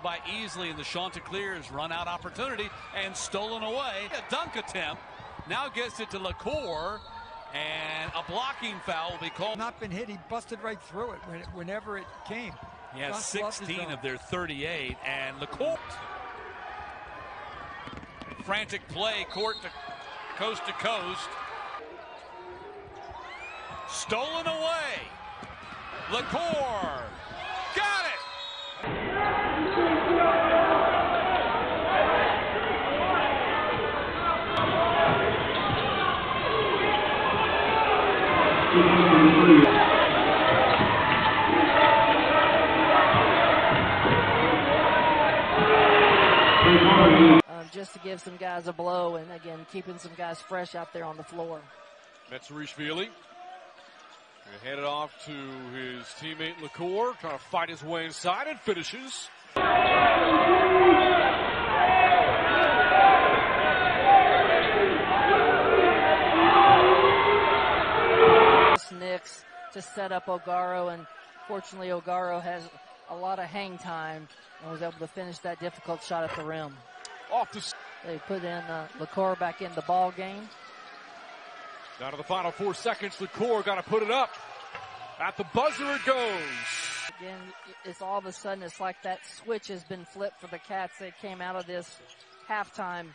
by easily, and the Chanticleers run out opportunity and stolen away. A dunk attempt now gets it to LaCour, and a blocking foul will be called. Not been hit. He busted right through it whenever it came. He has 16 of their 38, and LaCour. Frantic play, court to coast. Stolen away. LaCour got it. Just to give some guys a blow, and again, keeping some guys fresh out there on the floor. Metzgerishvili handed off to his teammate LaCour, trying to fight his way inside and finishes. Knicks to set up O'Garo, and fortunately O'Garo has a lot of hang time and was able to finish that difficult shot at the rim. They put in LaCour back in the ball game. Down to the final 4 seconds. LaCour got to put it up. At the buzzer it goes. Again, it's all of a sudden, it's like that switch has been flipped for the Cats. They came out of this halftime.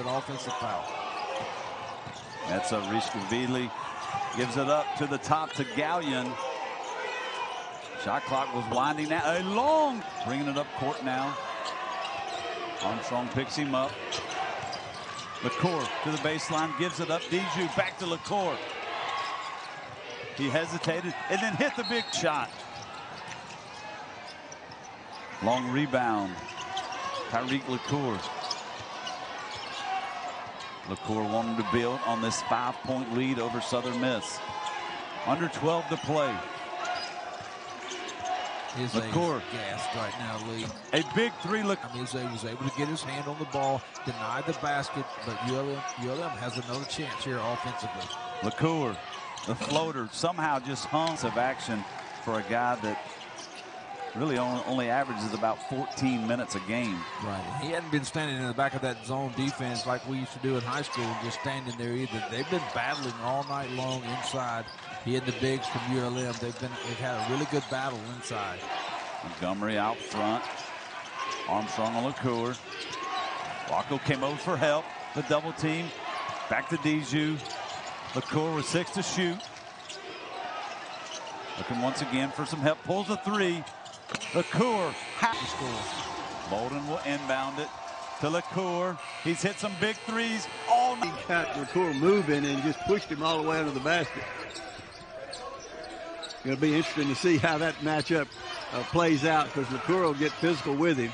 Offensive foul. That's a Rishkavili gives it up to the top to Gallion. Shot clock was winding down. A long bringing it up court now. Armstrong picks him up. LaCour to the baseline, gives it up. Dijou back to LaCour. He hesitated and then hit the big shot. Long rebound. Tyreke LaCour. LaCour wanted to build on this 5-point lead over Southern Miss. Under 12 to play. LaCour gassed right now, Lee. A big three. He was able to get his hand on the ball, deny the basket, but ULM has another chance here offensively. LaCour, the floater, somehow just hung of action for a guy that really only averages about 14 minutes a game. Right. He hadn't been standing in the back of that zone defense like we used to do in high school, just standing there either. They've been battling all night long inside. He and the bigs from ULM, they've had a really good battle inside. Montgomery out front. Armstrong on LaCour. Waco came over for help. The double team. Back to Dijou. LaCour with 6 to shoot. Looking once again for some help. Pulls a 3. LaCour has to score. Bolden will inbound it to LaCour. He's hit some big threes all night. He got LaCour moving and just pushed him all the way under the basket. It'll be interesting to see how that matchup plays out, because LaCour will get physical with him.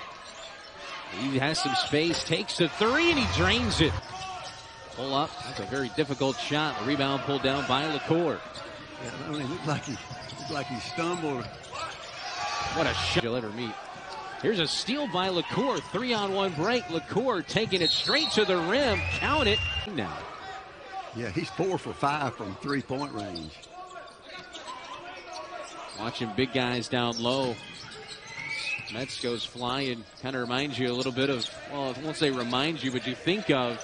He has some space, takes the 3, and he drains it. Pull up. That's a very difficult shot. The rebound pulled down by LaCour. Yeah, I mean, it looked like he stumbled. What a shot you'll ever meet. Here's a steal by LaCour. 3-on-1 break. LaCour taking it straight to the rim. Count it now. Yeah, he's 4 for 5 from 3-point range. Watching big guys down low. Metz goes flying. Kind of reminds you a little bit of, well, I won't say reminds you, but you think of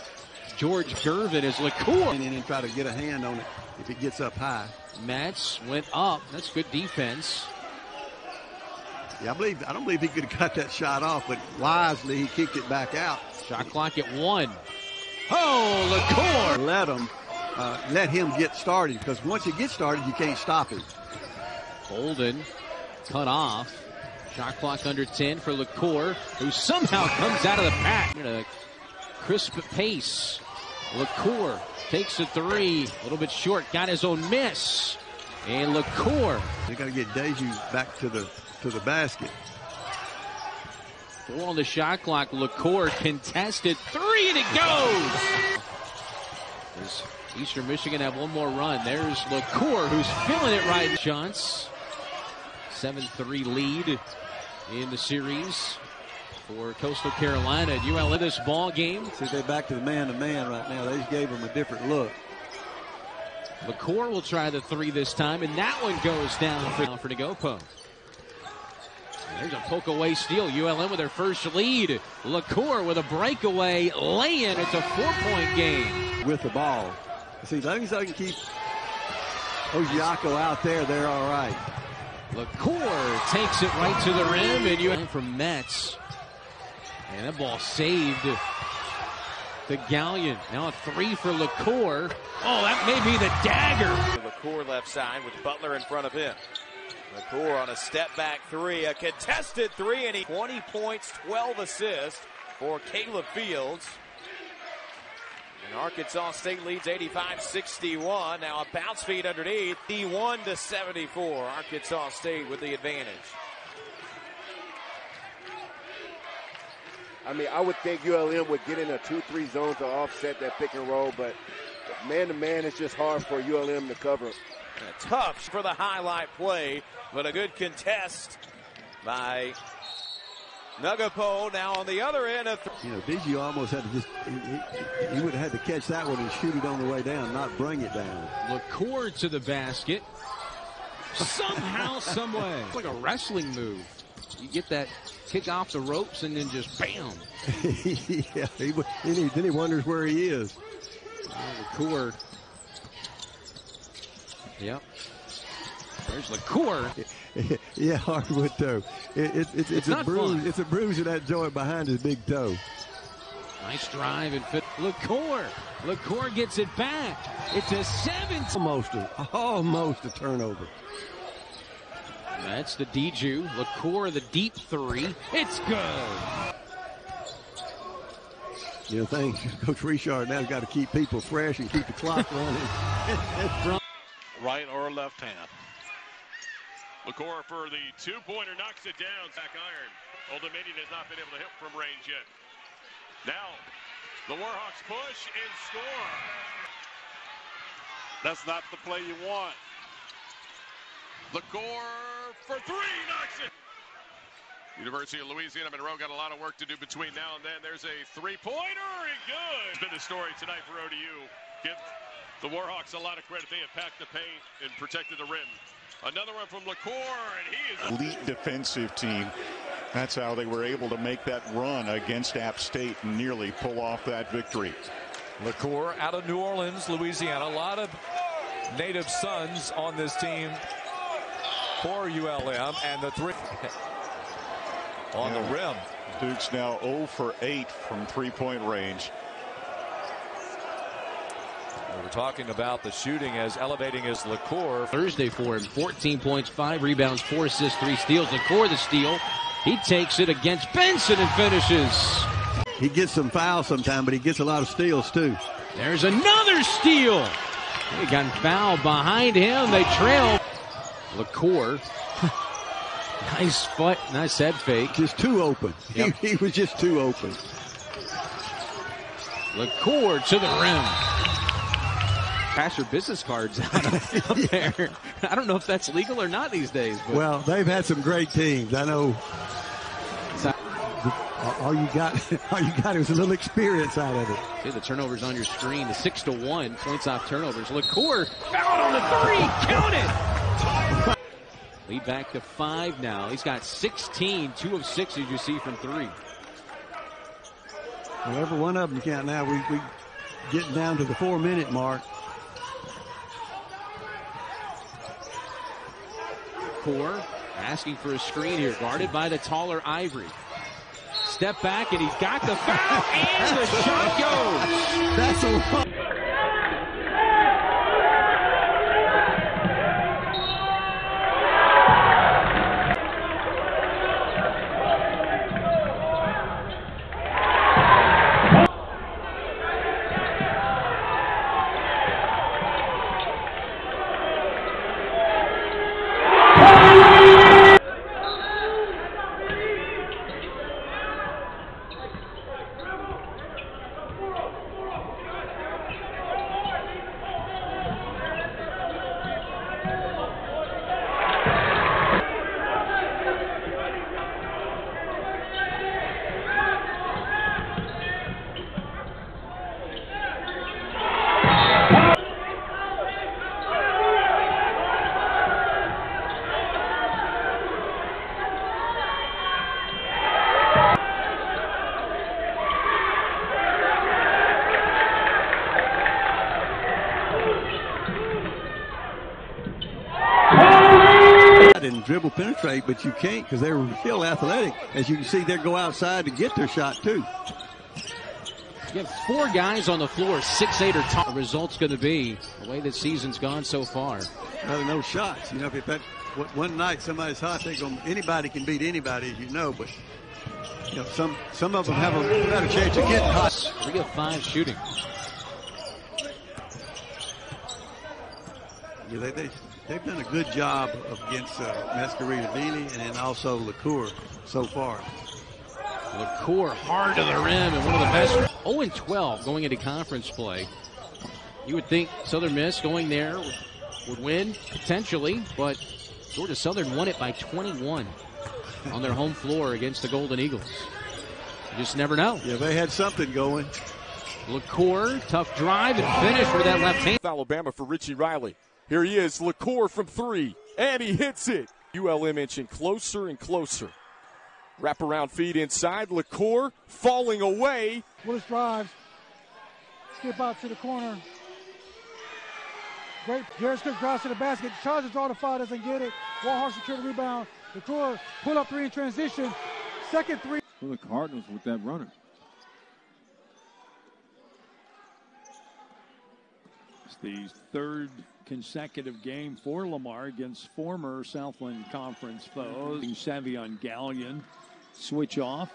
George Gervin as LaCour. And then try to get a hand on it if it gets up high. Metz went up. That's good defense. Yeah, I don't believe he could have got that shot off, but wisely he kicked it back out. Shot clock at 1. Oh, LaCour! Let him get started, because once he gets started, you can't stop him. Bolden cut off. Shot clock under 10 for LaCour, who somehow comes out of the pack at a crisp pace. LaCour takes a 3, a little bit short, got his own miss. And LaCour. They got to get Deju back to the basket. 4 on the shot clock. LaCour contested 3, and it goes. Does Eastern Michigan have one more run? There's LaCour, who's feeling it right. Shots. 7-3 lead in the series for Coastal Carolina. And UL in this ball game. See, they're back to the man-to-man right now. They just gave them a different look. LaCour will try the 3 this time, and that one goes down for Nagopo. There's a poke-away steal. ULM with their first lead. LaCour with a breakaway lay-in. It's a 4-point game. With the ball. See, as long as I can keep Ojiako out there, they're all right. LaCour takes it right to the rim, and ULM from Metz. And that ball saved to Gallion. Now a 3 for LaCour. Oh, that may be the dagger. LaCour left side with Butler in front of him. LaCour on a step-back 3, a contested 3, and 20 points, 12 assists for Caleb Fields. And Arkansas State leads 85-61. Now a bounce feed underneath, 81-74. Arkansas State with the advantage. I mean, I would think ULM would get in a 2-3 zone to offset that pick and roll, but man-to-man, it's just hard for ULM to cover. Tough for the highlight play, but a good contest by Nagopo. Now on the other end of Deju almost had to just, he would have had to catch that one and shoot it on the way down, not bring it down. LaCour to the basket. Somehow, some way. It's like a wrestling move. You get that kick off the ropes and then just bam. Yeah, then he wonders where he is. LaCour. Yep. There's LaCour. Yeah, hardwood toe. It's a bruise. Fun. It's a bruise of that joint behind his big toe. Nice drive and fit. LaCour gets it back. It's a 7. Almost a turnover. That's the Deju. LaCour the deep 3. It's good. You know, Coach Richard now's got to keep people fresh and keep the clock running. Right or left hand. LaCour for the 2-pointer knocks it down. Back iron. Old Dominion has not been able to hit from range yet. Now, the Warhawks push and score. That's not the play you want. LaCour for 3, knocks it. University of Louisiana Monroe got a lot of work to do between now and then. There's a 3-pointer and good. It's been the story tonight for ODU. Give the Warhawks a lot of credit. They have packed the paint and protected the rim. Another one from LaCour, and he is elite defensive team. That's how they were able to make that run against App State and nearly pull off that victory. LaCour out of New Orleans, Louisiana. A lot of native sons on this team for ULM, and the 3 on the rim. Duke's now 0 for 8 from 3-point range. We're talking about the shooting as elevating as LaCour. Thursday for him, 14 points, 5 rebounds, 4 assists, 3 steals. LaCour the steal. He takes it against Benson and finishes. He gets some fouls sometimes, but he gets a lot of steals too. There's another steal. He got fouled behind him. They trail. LaCour. Nice foot, nice head fake. Just too open. Yep. He was just too open. LaCour to the rim. Pass your business cards out up there. I don't know if that's legal or not these days. But. Well, they've had some great teams. I know. All you got is a little experience out of it. See the turnovers on your screen. The 6-1 points off turnovers. LaCour fouled on the 3. Count it. Lead back to 5 now. He's got 16, 2 of 6 as you see from 3. Well, every one of them count now. getting down to the 4-minute mark. Core asking for a screen here, guarded by the taller Ivory. Step back, and he's got the foul, and the shot goes. That's a lot. And dribble penetrate, but you can't because they're still athletic. As you can see, they go outside to get their shot too. You have 4 guys on the floor, 6'8" or taller. The result's going to be the way the season's gone so far. No shots. You know, if that one night somebody's hot, anybody can beat anybody, as you know. But you know, some of them have a better chance of getting hot. 3 of 5 shooting. Yeah, they've done a good job against Masquerade-Avili and then also LaCour so far. LaCour hard to the rim and one of the best. 0-12 going into conference play. You would think Southern Miss going there would win potentially, but Georgia Southern won it by 21 on their home floor against the Golden Eagles. You just never know. Yeah, they had something going. LaCour, tough drive and finish with that left hand. Alabama for Richie Riley. Here he is, LaCour from 3, and he hits it. ULM inching closer and closer. Wraparound feed inside, LaCour falling away. Willis drives, skip out to the corner. Great, Jared Cook drives to the basket, tries to draw the foul, doesn't get it. Walhart secure the rebound. LaCour pull up 3 in transition. Second 3. For the Cardinals with that runner. It's the 3rd consecutive game for Lamar against former Southland Conference foes. Savion Gallion switch off.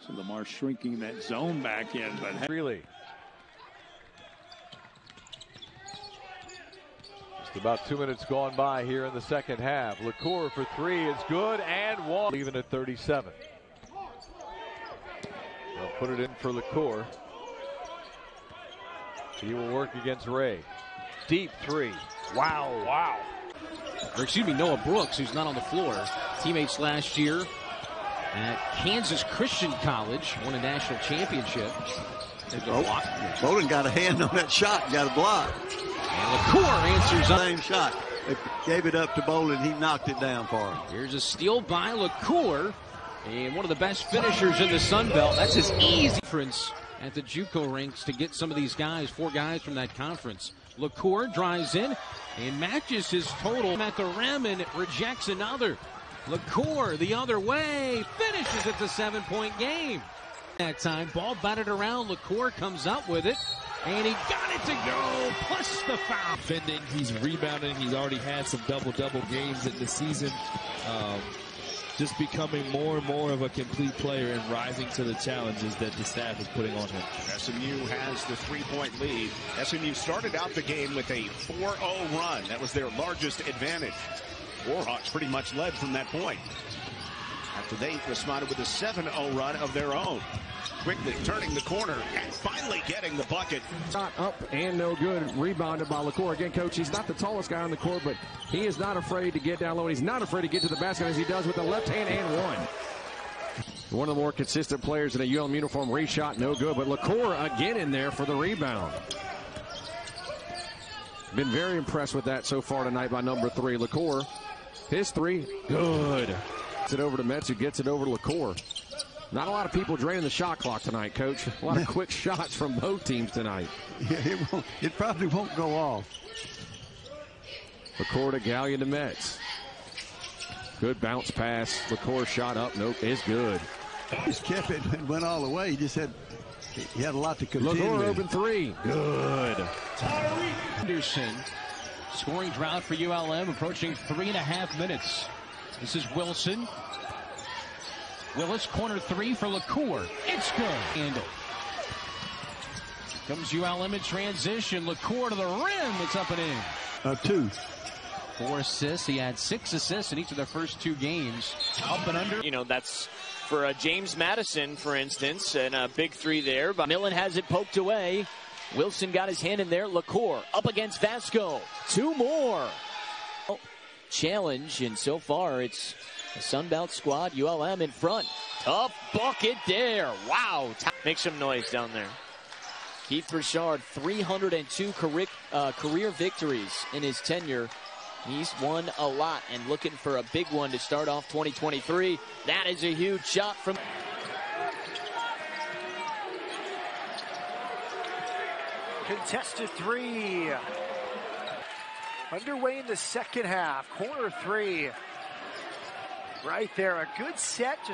So Lamar shrinking that zone back in, but really. Just about 2 minutes gone by here in the second half. LaCour for 3 is good and 1. Leaving at 37. They'll put it in for LaCour. He will work against Ray. Deep 3. Wow. Or excuse me, Noah Brooks, who's not on the floor. Teammates last year at Kansas Christian College, won a national championship. Bowden got a hand on that shot, got a block. And LaCour answers up. Same shot. They gave it up to Bowden. He knocked it down for him. Here's a steal by LaCour. And one of the best finishers in the Sun Belt. That's his easy difference at the JUCO ranks to get some of these guys, 4 guys from that conference. LaCour drives in and matches his total at the rim and rejects another. LaCour the other way, finishes at the 7-point game. That time, ball batted around. LaCour comes up with it, and he got it to go, plus the foul. Defending, he's rebounding. He's already had some double-double games in the season. Just becoming more and more of a complete player and rising to the challenges that the staff is putting on him. SMU has the 3-point lead. SMU started out the game with a 4-0 run. That was their largest advantage. Warhawks pretty much led from that point, after they responded with a 7-0 run of their own. Quickly turning the corner and finally getting the bucket. Shot up and no good. Rebounded by LaCour. Again, coach, he's not the tallest guy on the court, but he is not afraid to get down low. And he's not afraid to get to the basket as he does with the left hand and one. One of the more consistent players in a ULM uniform. Reshot, no good. But LaCour again in there for the rebound. Been very impressed with that so far tonight by number 3. LaCour, his 3, good. Gets it over to Metz, who gets it over to LaCour. Not a lot of people draining the shot clock tonight, Coach. A lot of quick shots from both teams tonight. Yeah, it probably won't go off. LaCour to Gallion to Metz. Good bounce pass. LaCour shot up. Nope, it's good. He just kept it and went all the way. He had a lot to contend LaCour with. open three. Good. Tyreke Anderson, scoring drought for ULM, approaching 3.5 minutes. This is Wilson. Willis, corner three for LaCour. It's good. Handle. Comes ULM in transition. LaCour to the rim. It's up and in. 2. 4 assists. He had 6 assists in each of their first 2 games. Up and under. You know, that's for James Madison, for instance, and a big 3 there. But Millen has it poked away. Wilson got his hand in there. LaCour up against Vasco. 2 more. Challenge, and so far it's the Sunbelt squad. ULM in front. Tough bucket there. Wow. Make some noise down there. Keith Richard, 302 career victories in his tenure. He's won a lot and looking for a big one to start off 2023. That is a huge shot from... Contested 3. Underway in the second half. Corner 3. Right there. A good set. Just